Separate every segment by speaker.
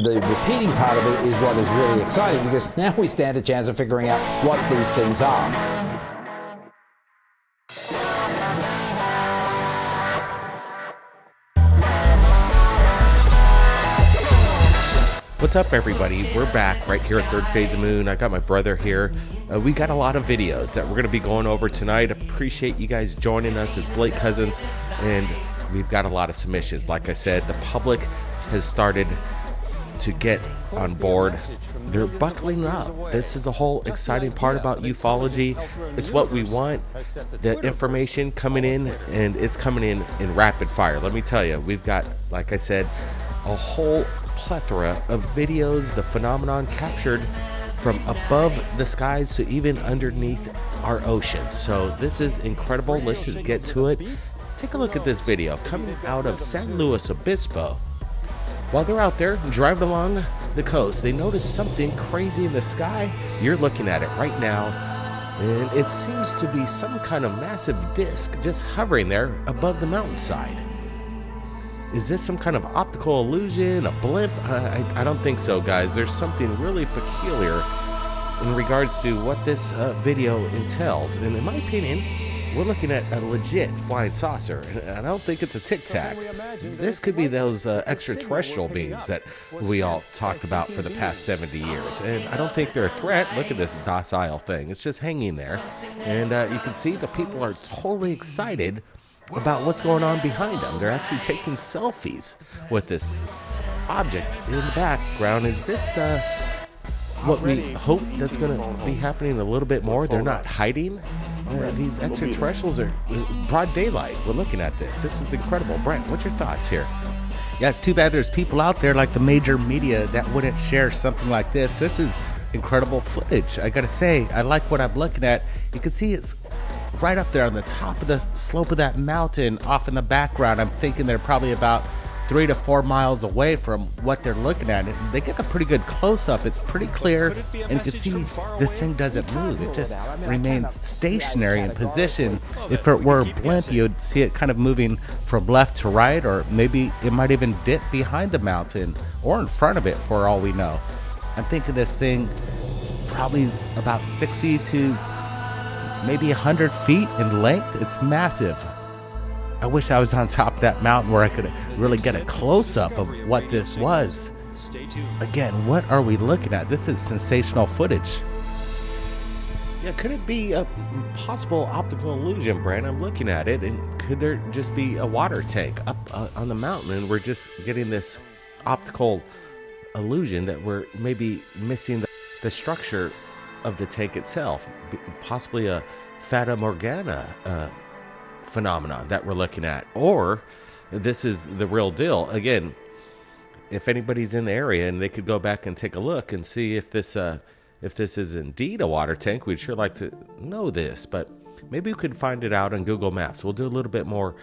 Speaker 1: the repeating part of it is what is really exciting, because now we stand a chance of figuring out what these things are.
Speaker 2: What's up, everybody? We're back right here at Third Phase of Moon. I got my brother here. We got a lot of videos that we're going to be going over tonight. Appreciate you guys joining us. It's Blake Cousins, and we've got a lot of submissions. Like I said, the public has started to get on board. They're buckling up. This is the whole exciting part about ufology. It's what we want. The information coming in, and it's coming in rapid fire. Let me tell you, we've got, like I said, a whole plethora of videos, the phenomenon captured from above the skies to even underneath our oceans. So this is incredible. Let's just get to it. Take a look at this video coming out of San Luis Obispo. While they're out there driving along the coast, they notice something crazy in the sky. You're looking at it right now, and it seems to be some kind of massive disc just hovering there above the mountainside. Is this some kind of optical illusion, a blimp? I don't think so, guys. There's something really peculiar in regards to what this video entails. And in my opinion, we're looking at a legit flying saucer. And I don't think it's a Tic Tac. This could be those extraterrestrial beings that we all talked about for the past 70 years. And I don't think they're a threat. Look at this docile thing. It's just hanging there. And you can see the people are totally excited about what's going on behind them. They're actually taking selfies with this object in the background. Is this what we hope that's going to be happening a little bit more? They're not hiding. These extraterrestrials are broad daylight. We're looking at this. This is incredible. Brent, what's your thoughts here?
Speaker 3: Yeah, it's too bad there's people out there like the major media that wouldn't share something like this. This is incredible footage. I gotta say, I like what I'm looking at. You can see it's right up there on the top of the slope of that mountain off in the background. I'm thinking they're probably about 3 to 4 miles away from what they're looking at. And they get a pretty good close-up. It's pretty clear, and you can see this thing doesn't move. It just remains stationary in position. If it were a blimp, you'd see it kind of moving from left to right, or maybe it might even dip behind the mountain or in front of it for all we know. I'm thinking this thing probably is about 60 to maybe 100 feet in length. It's massive. I wish I was on top of that mountain where I could really get a close-up of what this was. Again, what are we looking at? This is sensational footage.
Speaker 2: Yeah, could it be a possible optical illusion, Brand? I'm looking at it, and could there just be a water tank up on the mountain, and we're just getting this optical illusion that we're maybe missing the structure of the tank itself, possibly a Fata Morgana phenomenon that we're looking at, or this is the real deal. Again, if anybody's in the area and they could go back and take a look and see if this is indeed a water tank, we'd sure like to know this. But maybe we could find it out on Google Maps. We'll do a little bit more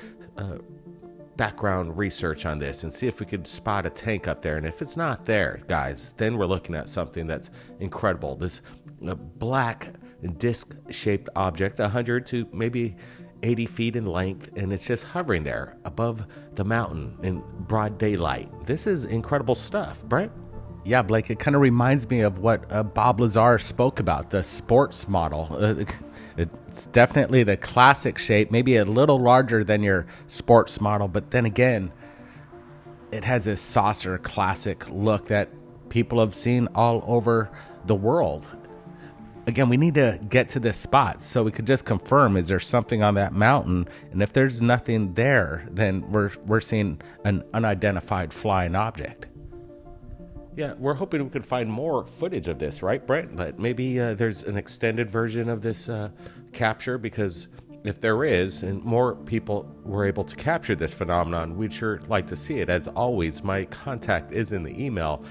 Speaker 2: background research on this and see if we could spot a tank up there. And if it's not there, guys, then we're looking at something that's incredible. This black disc-shaped object, 100 to maybe 80 feet in length, and it's just hovering there above the mountain in broad daylight. This is incredible stuff, Brent.
Speaker 3: Yeah, Blake, it kind of reminds me of what Bob Lazar spoke about, the sports model. It's definitely the classic shape, maybe a little larger than your sports model, but then again, it has a saucer classic look that people have seen all over the world. Again, we need to get to this spot so we could just confirm, is there something on that mountain? And if there's nothing there, then we're seeing an unidentified flying object.
Speaker 2: Yeah, we're hoping we could find more footage of this, right, Brent? But maybe there's an extended version of this capture, because if there is, and more people were able to capture this phenomenon, we'd sure like to see it. As always, my contact is in the email.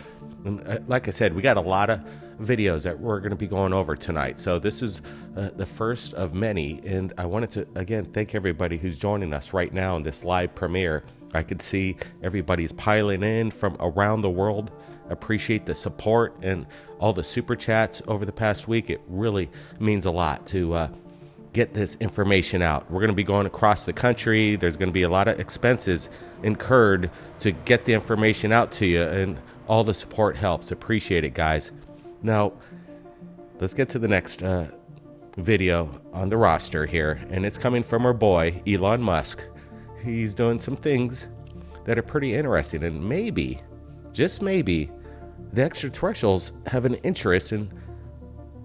Speaker 2: And like I said, we got a lot of videos that we're going to be going over tonight. So this is the first of many. And I wanted to, again, thank everybody who's joining us right now in this live premiere. I could see everybody's piling in from around the world. Appreciate the support and all the super chats over the past week. It really means a lot to get this information out. We're going to be going across the country. There's going to be a lot of expenses incurred to get the information out to you. And All the support helps. Appreciate it, guys. Now, let's get to the next video on the roster here, and it's coming from our boy Elon Musk. He's doing some things that are pretty interesting, and maybe, just maybe, the extraterrestrials have an interest in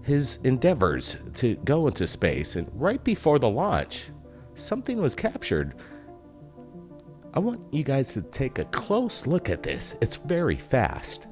Speaker 2: his endeavors to go into space. And right before the launch, something was captured. I want you guys to take a close look at this. It's very fast.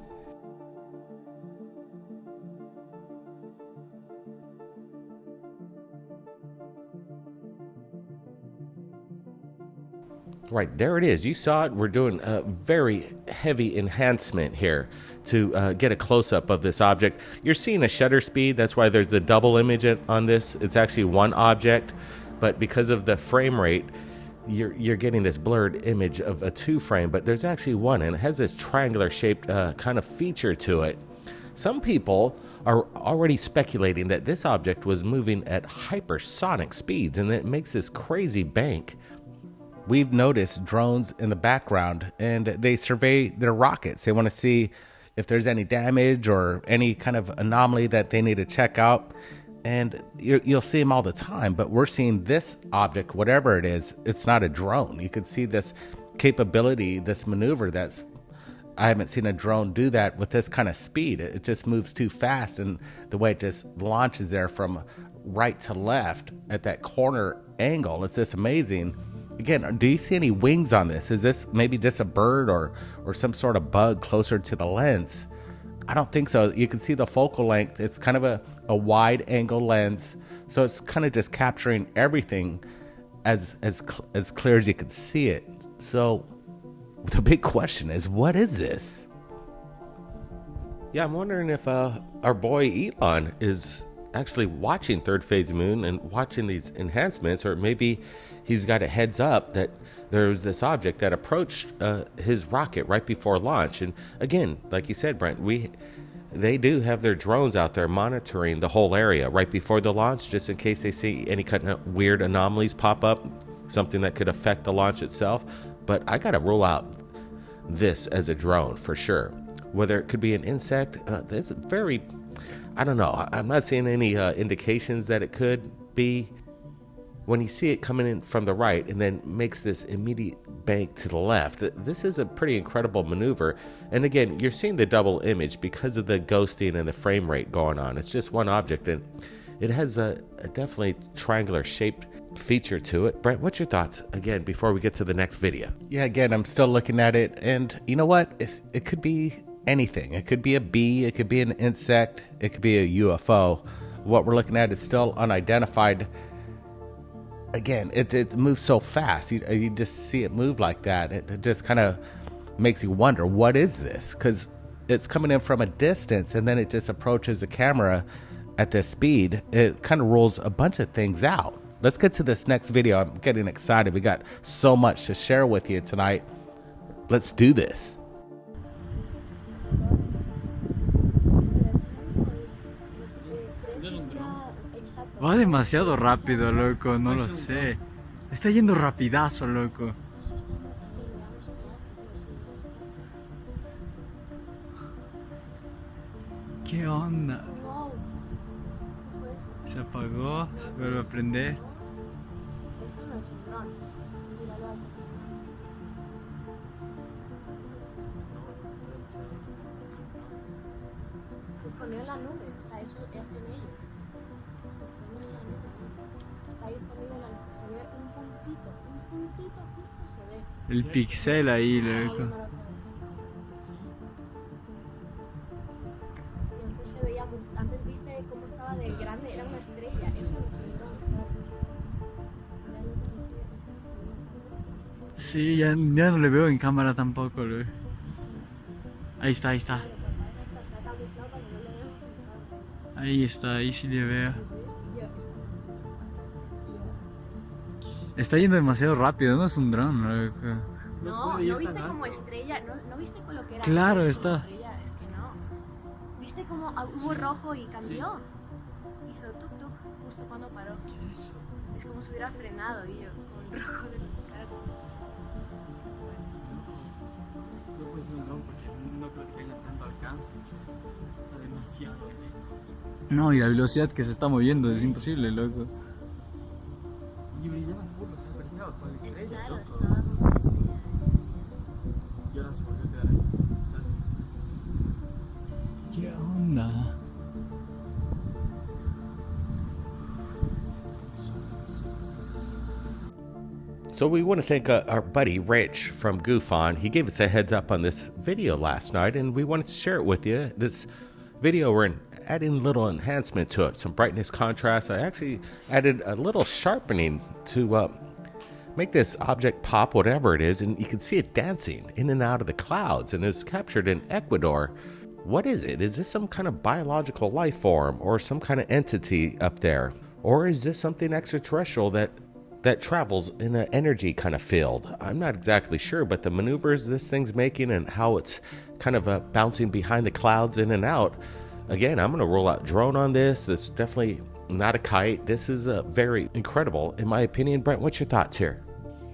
Speaker 2: Right, there it is. You saw it. We're doing a very heavy enhancement here to get a close-up of this object. You're seeing a shutter speed. That's why there's a double image on this. It's actually one object, but because of the frame rate, you're getting this blurred image of a two frame, but there's actually one, and it has this triangular shaped kind of feature to it. Some people are already speculating that this object was moving at hypersonic speeds, and it makes this crazy bank.
Speaker 3: We've noticed drones in the background, and they survey their rockets. They want to see if there's any damage or any kind of anomaly that they need to check out. And you'll see them all the time, but we're seeing this object, whatever it is, it's not a drone. You can see this capability, this maneuver I haven't seen a drone do that with this kind of speed. It just moves too fast, and the way it just launches there from right to left at that corner angle, it's just amazing. Again, do you see any wings on this? Is this maybe just a bird or some sort of bug closer to the lens? I don't think so. You can see the focal length. It's kind of a wide angle lens, so it's kind of just capturing everything as clear as you can see it. So the big question is, what is this?
Speaker 2: Yeah, I'm wondering if our boy Elon is actually watching Third Phase of Moon and watching these enhancements, or maybe he's got a heads up that there's this object that approached his rocket right before launch. And again, like you said, Brent, they do have their drones out there monitoring the whole area right before the launch, just in case they see any kind of weird anomalies pop up, something that could affect the launch itself. But I gotta rule out this as a drone for sure. Whether it could be an insect, that's very, I don't know. I'm not seeing any indications that it could be. When you see it coming in from the right and then makes this immediate bank to the left, this is a pretty incredible maneuver. And again, you're seeing the double image because of the ghosting and the frame rate going on. It's just one object, and it has a definitely triangular shaped feature to it. Brent, what's your thoughts again before we get to the next video?
Speaker 3: Yeah, again, I'm still looking at it, and you know what? It could be anything. It could be a bee, it could be an insect, it could be a UFO. What we're looking at is still unidentified. Again, it moves so fast. You just see it move like that. It just kind of makes you wonder, what is this? Because it's coming in from a distance, and then it just approaches the camera at this speed. It kind of rules a bunch of things out. Let's get to this next video. I'm getting excited. We got so much to share with you tonight. Let's do this.
Speaker 4: Va demasiado rápido, loco, no lo sé. Está yendo rapidazo, loco. ¿Qué onda? Se apagó, se vuelve a prender.
Speaker 5: Eso no es un dron. Míralo aquí. Se escondió en la nube, o sea, eso hacen ellos. Está ahí escondido en la nube. Se ve un puntito justo se ve.
Speaker 4: El pixel ahí, loco.
Speaker 5: Y antes se veía, antes viste cómo estaba de grande, era una estrella. Eso no es un dron.
Speaker 4: Sí, ya no le veo en cámara tampoco, loco. Ahí está, ahí está. Ahí está, ahí sí le veo. Está yendo demasiado rápido, no es un dron, loco.
Speaker 5: No, ¿no viste como estrella? ¿No viste con lo que era?
Speaker 4: Claro,
Speaker 5: como
Speaker 4: está.
Speaker 5: Estrella? Es que no. ¿Viste cómo hubo rojo y cambió? Hizo tuk tuk justo cuando paró. ¿Qué es eso? Es como si hubiera frenado, y yo, con rojo de los caras.
Speaker 4: No puede ser un dron porque no creo que tenga tanto alcance. Está demasiado lejos. No, y la velocidad que se está moviendo es imposible, loco. Y brillaba full, o sea, brillaba con la estrella,
Speaker 5: Claro,
Speaker 4: loco.
Speaker 5: estaba como una estrella.
Speaker 4: Y ahora se volvió a quedar ahí. ¿Qué onda?
Speaker 2: So we want to thank our buddy Rich from GoofOn. He gave us a heads up on this video last night, and we wanted to share it with you. This video, we're adding a little enhancement to it, some brightness, contrast. I actually added a little sharpening to make this object pop, whatever it is, and you can see it dancing in and out of the clouds, and it's captured in Ecuador. What is it? Is this some kind of biological life form or some kind of entity up there? Or is this something extraterrestrial that travels in an energy kind of field? I'm not exactly sure, but the maneuvers this thing's making and how it's kind of bouncing behind the clouds in and out. Again, I'm going to roll out drone on this. That's definitely not a kite. This is very incredible, in my opinion. Brent, what's your thoughts here?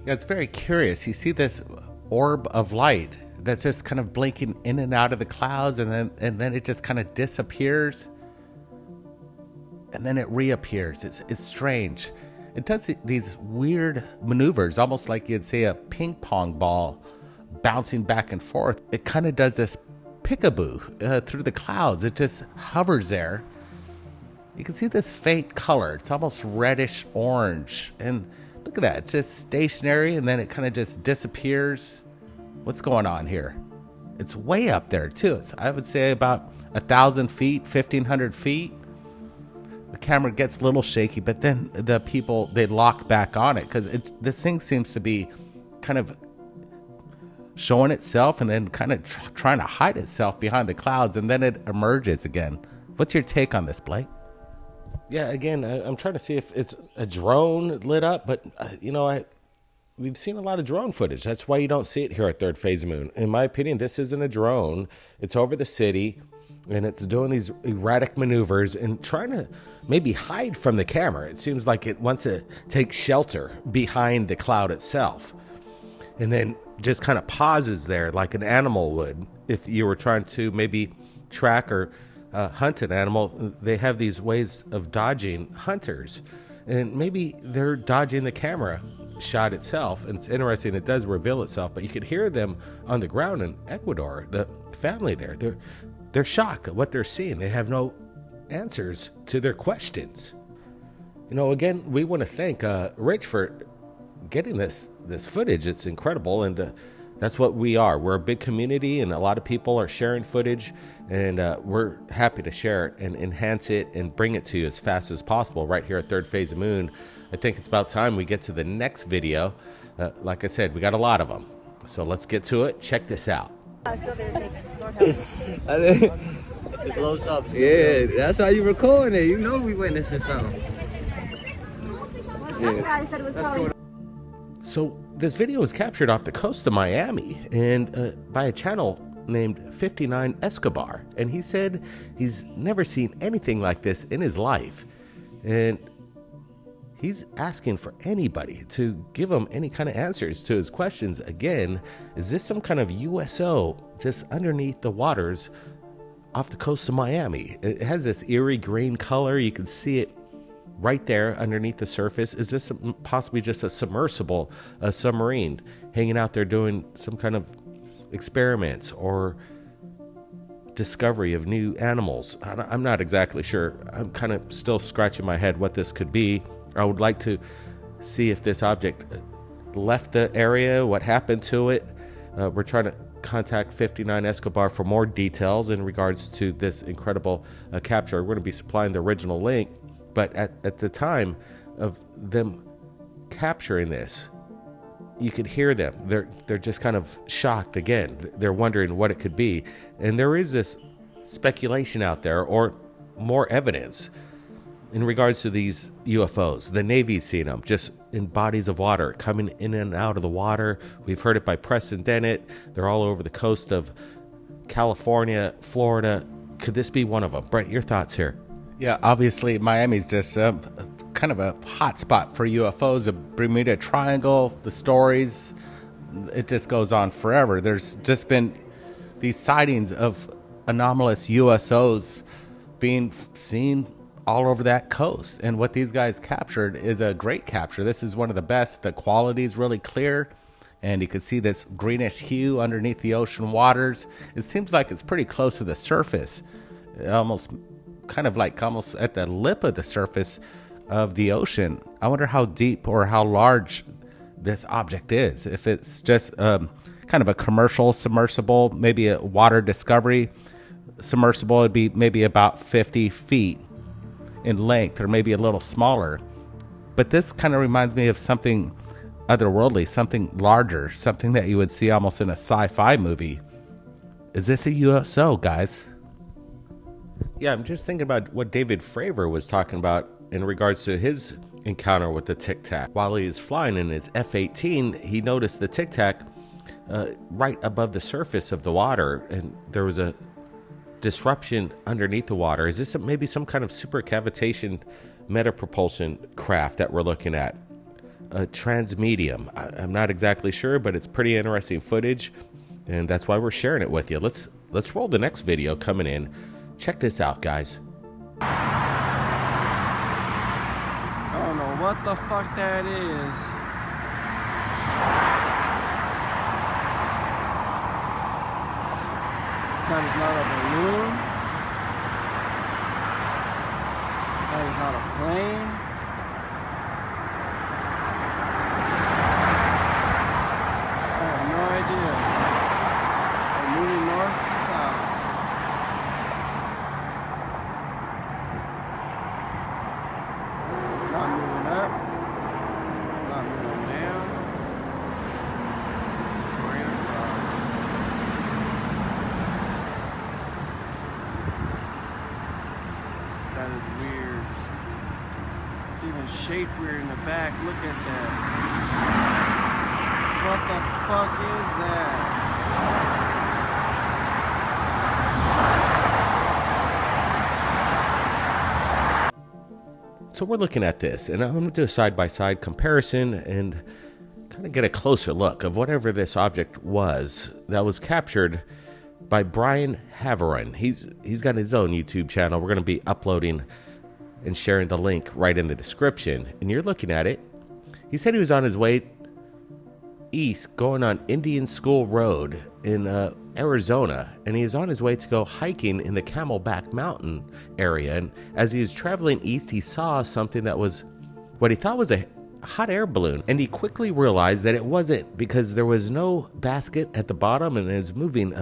Speaker 3: Yeah, it's very curious. You see this orb of light that's just kind of blinking in and out of the clouds, and then it just kind of disappears, and then it reappears. It's strange. It does these weird maneuvers, almost like you'd see a ping pong ball bouncing back and forth. It kind of does this peekaboo through the clouds. It just hovers there. You can see this faint color. It's almost reddish orange. And look at that. It's just stationary, and then it kind of just disappears. What's going on here? It's way up there, too. It's, I would say, about 1,000 feet, 1,500 feet. The camera gets a little shaky, but then the people, they lock back on it because this thing seems to be kind of showing itself and then kind of trying to hide itself behind the clouds, and then it emerges again. What's your take on this, Blake?
Speaker 2: Yeah, again, I'm trying to see if it's a drone lit up, but we've seen a lot of drone footage. That's why you don't see it here at Third Phase of Moon. In my opinion, this isn't a drone. It's over the city, and it's doing these erratic maneuvers and trying to maybe hide from the camera. It seems like it wants to take shelter behind the cloud itself, and then just kind of pauses there like an animal would if you were trying to maybe track or hunt an animal. They have these ways of dodging hunters, and maybe they're dodging the camera shot itself. And it's interesting, it does reveal itself, but you could hear them on the ground in Ecuador, the family there. They're shocked at what they're seeing. They have no answers to their questions. Again, we want to thank Rich for getting this footage. It's incredible, and that's what we are. We're a big community, and a lot of people are sharing footage, and we're happy to share it and enhance it and bring it to you as fast as possible right here at Third Phase of Moon. I think it's about time we get to the next video. Like I said, we got a lot of them. So let's get to it. Check this out.
Speaker 6: It blows up. Yeah, that's how you recording it. You know we witnessing something.
Speaker 7: Some guy said it was probably.
Speaker 2: So this video was captured off the coast of Miami and by a channel named 59 Escobar. And he said he's never seen anything like this in his life. And he's asking for anybody to give him any kind of answers to his questions. Again, is this some kind of USO just underneath the waters off the coast of Miami? It has this eerie green color. You can see it right there underneath the surface. Is this possibly just a submersible, a submarine hanging out there doing some kind of experiments or discovery of new animals? I'm not exactly sure. I'm kind of still scratching my head what this could be. I would like to see if this object left the area, what happened to it. We're trying to contact 59 Escobar for more details in regards to this incredible capture. We're going to be supplying the original link, but at the time of them capturing this, you could hear them. They're just kind of shocked again. They're wondering what it could be. And there is this speculation out there, or more evidence, in regards to these UFOs. The Navy's seen them just in bodies of water, coming in and out of the water. We've heard it by Preston Dennett. They're all over the coast of California, Florida. Could this be one of them? Brent, your thoughts here?
Speaker 3: Yeah, obviously Miami's just kind of a hot spot for UFOs. The Bermuda Triangle, the stories, it just goes on forever. There's just been these sightings of anomalous USOs being seen all over that coast. And what these guys captured is a great capture. This is one of the best. The quality is really clear, and you can see this greenish hue underneath the ocean waters. It seems like it's pretty close to the surface, almost at the lip of the surface of the ocean. I wonder how deep or how large this object is. If it's just kind of a commercial submersible, maybe a water discovery submersible, it'd be maybe about 50 feet in length, or maybe a little smaller. But this kind of reminds me of something otherworldly, something larger, something that you would see almost in a sci-fi movie. Is this a USO, guys?
Speaker 2: Yeah, I'm just thinking about what David Fravor was talking about in regards to his encounter with the Tic Tac. While he was flying in his F-18, he noticed the Tic Tac right above the surface of the water, and there was a disruption underneath the water. Is this maybe some kind of supercavitation metapropulsion craft that we're looking at? A transmedium. I'm not exactly sure, but it's pretty interesting footage, and that's why we're sharing it with you. Let's roll the next video coming in. Check this out, guys.
Speaker 7: I don't know what the fuck that is. That is not a balloon. That is not a plane. I have no idea. We're moving north to south. It's not moving up. Not moving down. Straight across. That is weird. It's even shaped weird in the back. Look at that. What the fuck is that?
Speaker 2: So we're looking at this, and I'm going to do a side-by-side comparison and kind of get a closer look of whatever this object was that was captured by Brian Haverin. He's got his own YouTube channel. We're going to be uploading and sharing the link right in the description. And you're looking at it. He said he was on his way east going on Indian School Road in Arizona, and he is on his way to go hiking in the Camelback Mountain area. And as he was traveling east, he saw something that was what he thought was a hot air balloon, and he quickly realized that it wasn't, because there was no basket at the bottom and it was moving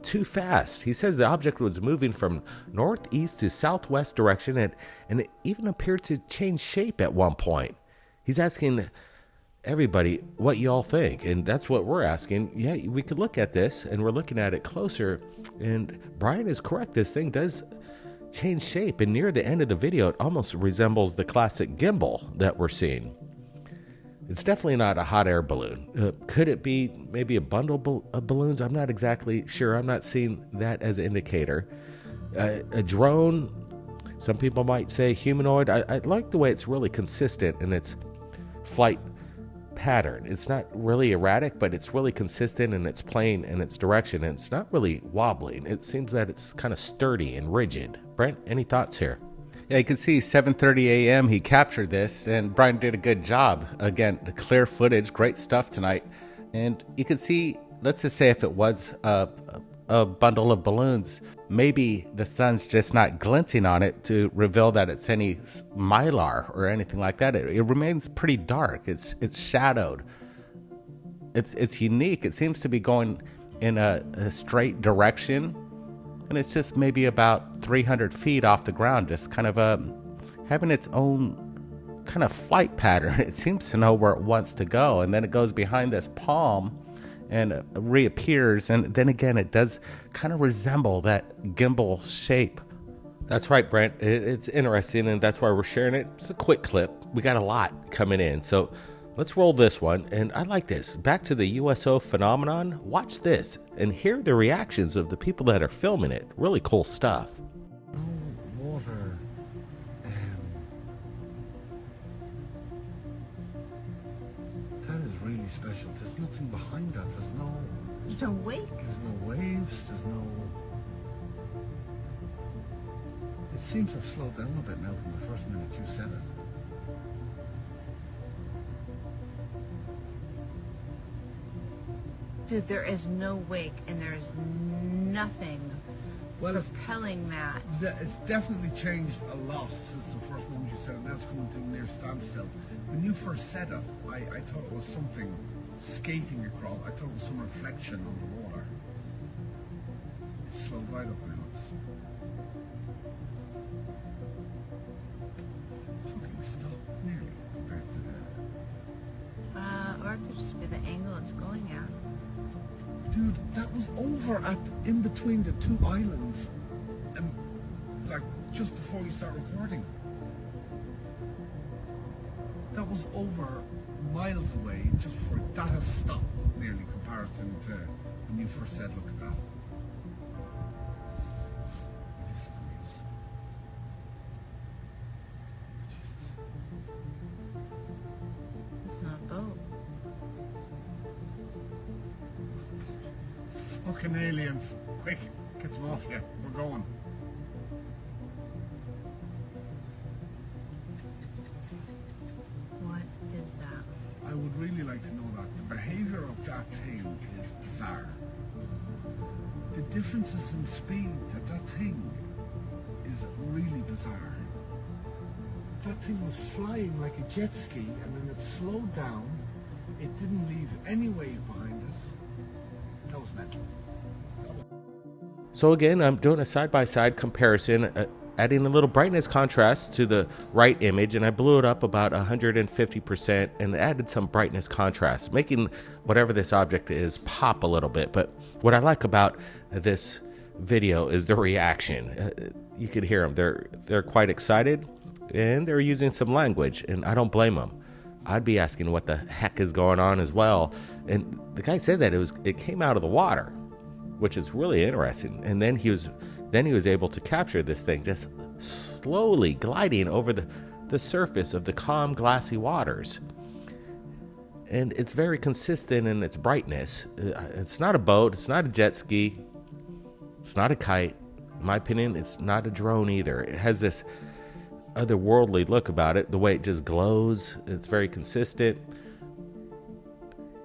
Speaker 2: too fast. He says the object was moving from northeast to southwest direction, and it even appeared to change shape at one point. He's asking everybody what y'all think, and that's what we're asking. Yeah, we could look at this, and we're looking at it closer, and Brian is correct. This thing does change shape, and near the end of the video it almost resembles the classic gimbal that we're seeing. It's definitely not a hot air balloon. Could it be maybe a bundle of balloons? I'm not exactly sure. I'm not seeing that as an indicator. A drone, some people might say humanoid. I like the way it's really consistent in its flight pattern. It's not really erratic, but it's really consistent in its plane and its direction, and it's not really wobbling. It seems that it's kind of sturdy and rigid. Brent, any thoughts here?
Speaker 3: Yeah, you can see 7:30 a.m. he captured this, and Brian did a good job. Again, the clear footage, great stuff tonight. And you can see, let's just say if it was a bundle of balloons, maybe the sun's just not glinting on it to reveal that it's any mylar or anything like that. It remains pretty dark. It's shadowed. It's unique. It seems to be going in a straight direction, and it's just maybe about 300 feet off the ground, just kind of having its own kind of flight pattern. It seems to know where it wants to go, and then it goes behind this palm and reappears, and then again it does kind of resemble that gimbal shape.
Speaker 2: That's right, Brent. It's interesting, and that's why we're sharing it. It's a quick clip. We got a lot coming in, so let's roll this one. And I like this. Back to the USO phenomenon. Watch this and hear the reactions of the people that are filming it. Really cool stuff.
Speaker 8: Water. That is really special. There's
Speaker 3: nothing behind that. There's no
Speaker 5: wake.
Speaker 3: There's no waves. There's no. It seems to have slowed down a bit now from the first minute you said it.
Speaker 9: Dude, there is no wake and there is nothing propelling that.
Speaker 3: It's definitely changed a lot since the first moment you said it. Now it's coming to a near standstill. When you first said it, I thought it was something skating across. I thought it was some reflection on the water. It's slowed right up now. It's fucking stopped nearly compared to that.
Speaker 9: Or it could just be the angle it's going at.
Speaker 3: Dude, that was over in between the two islands, and like just before you start recording. That was over miles away just before that has stopped nearly comparison to when you first said look at that.
Speaker 9: It's not a boat.
Speaker 3: Fucking aliens. Quick, get them off here. We're going.
Speaker 9: What is that?
Speaker 3: I would really like to know that. The behavior of that thing is bizarre. The differences in speed that thing is really bizarre. That thing was flying like a jet ski and then it slowed down. It didn't leave any wave behind it. That was mental.
Speaker 2: So again, I'm doing a side-by-side comparison, adding a little brightness contrast to the right image, and I blew it up about 150% and added some brightness contrast, making whatever this object is pop a little bit. But what I like about this video is the reaction. You could hear them. They're quite excited, and they're using some language, and I don't blame them. I'd be asking what the heck is going on as well. And the guy said that it came out of the water, which is really interesting. And then he was able to capture this thing just slowly gliding over the surface of the calm, glassy waters. And it's very consistent in its brightness. It's not a boat. It's not a jet ski. It's not a kite. In my opinion, it's not a drone either. It has this otherworldly look about it. The way it just glows. It's very consistent.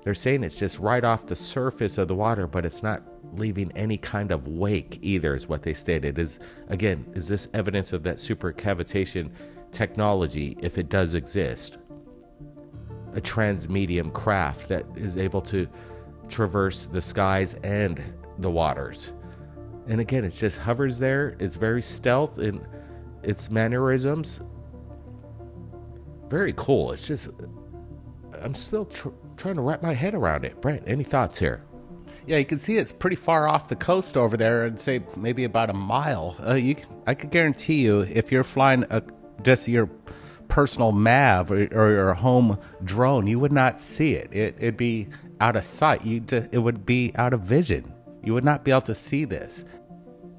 Speaker 2: They're saying it's just right off the surface of the water, but it's not leaving any kind of wake either, is what they stated. Is this evidence of that supercavitation technology, if it does exist? A transmedium craft that is able to traverse the skies and the waters. And again, it just hovers there. It's very stealth in its mannerisms. Very cool. It's just, I'm still trying to wrap my head around it. Brent, any thoughts here?
Speaker 3: Yeah, you can see it's pretty far off the coast over there. I'd say maybe about a mile. I could guarantee you, if you're flying just your personal MAV or your home drone, you would not see it. It'd be out of sight. It would be out of vision. You would not be able to see this.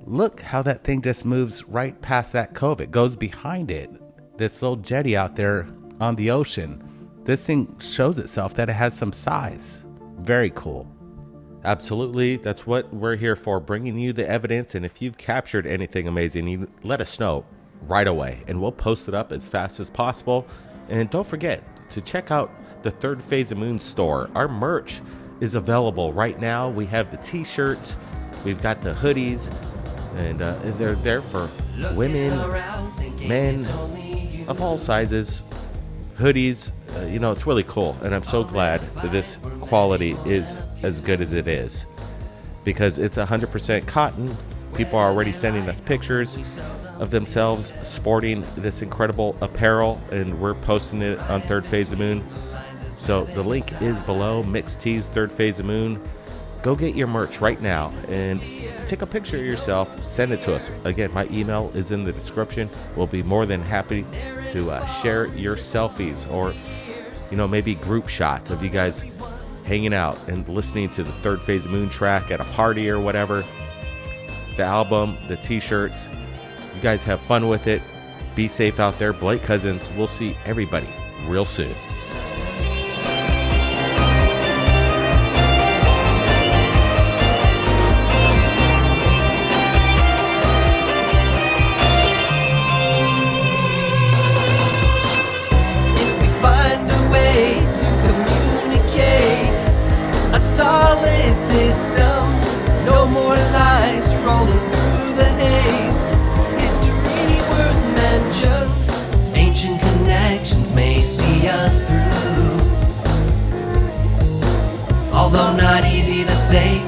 Speaker 3: Look how that thing just moves right past that cove. It goes behind it. This little jetty out there on the ocean. This thing shows itself that it has some size. Very cool.
Speaker 2: Absolutely. That's what we're here for, bringing you the evidence. And if you've captured anything amazing, you let us know right away, and we'll post it up as fast as possible. And don't forget to check out the Third Phase of Moon store. Our merch is available right now. We have the t-shirts, we've got the hoodies, and they're there for women, men of all sizes. Hoodies, it's really cool, and I'm so glad that this quality is as good as it is, because it's 100% cotton. People are already sending us pictures of themselves sporting this incredible apparel, and we're posting it on Third Phase of Moon. So the link is below. Mixed Tees, Third Phase of Moon. Go get your merch right now and take a picture of yourself, send it to us. Again, my email is in the description. We'll be more than happy to share your selfies, or maybe group shots of you guys hanging out and listening to the Third Phase of Moon track at a party or whatever. The album, the t-shirts. You guys have fun with it. Be safe out there. Blake Cousins. We'll see everybody real soon.
Speaker 10: system. No more lies rolling through the haze. History worth mention. Ancient connections may see us through. Although not easy to say,